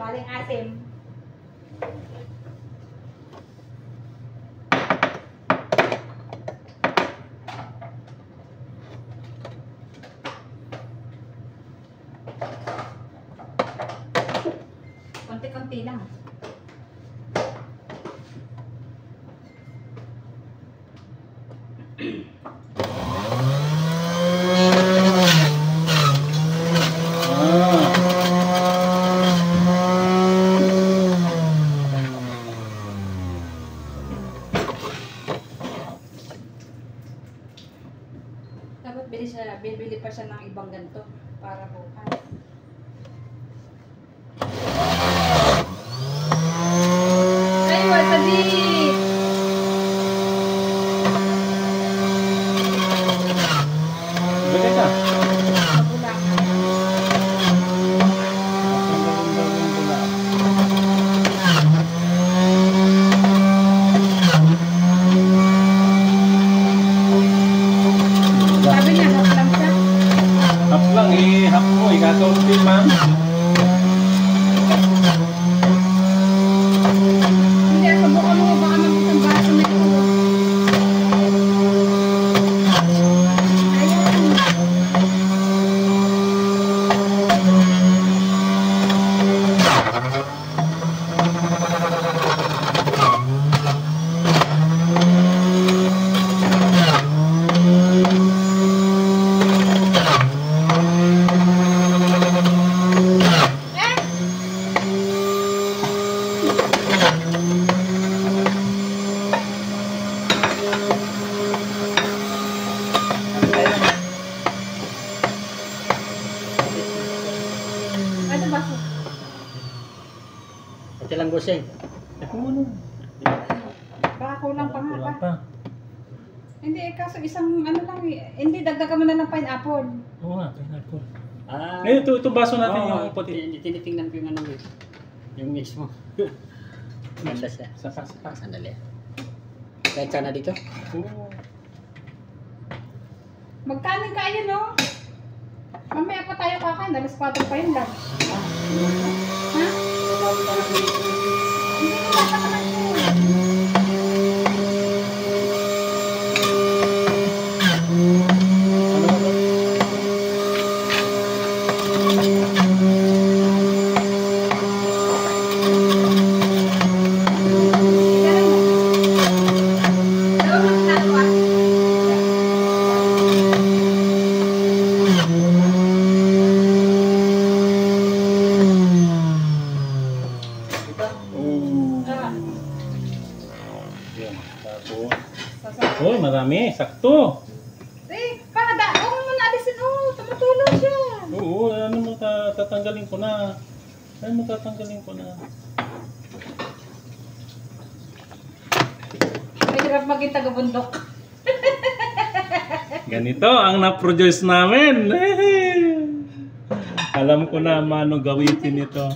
Galing asim. Konti-konti lang. Dapat bibili pa siya ng ibang ganito para bukas. Ay, wasabi! Balik ka. Magulang. Sabi niya, half lang siya. Half lang eh. Half mo. Ikakaunti man. Hindi, subukan mo baka mag-isang baso na ito. Ayan. Ano baso? Ito lang gusing. Ito mo nun. Baka kulang pa nga Kulang pa. pa. Hindi, kaso isang ano lang eh. Hindi, dagdagan mo na ng pineapple. Oo nga. Pineapple. Ah, Ngayon, ito baso natin oo, yung puti. tinitingnan ko yung ano eh. Yung mix mo. Ganda siya. Saka. Sandali. Kahit sana dito. Oo. Magkanin ka yun, no? Mamaya pa tayo kakain, dalas 4 pa yun lang. Ha? Hindi ko bata naman yun. Oo. Yan. Tapos. Oh, marami. Sakto. Eh, huwag mo muna alisin. Oh, tumutulong siya. Oo, ano mo tatanggalin ko na. Ano mo tatanggalin ko na. Mahirap maging taga-bundok. Ganito ang na-produce namin. Alam ko na mano gawitin ito.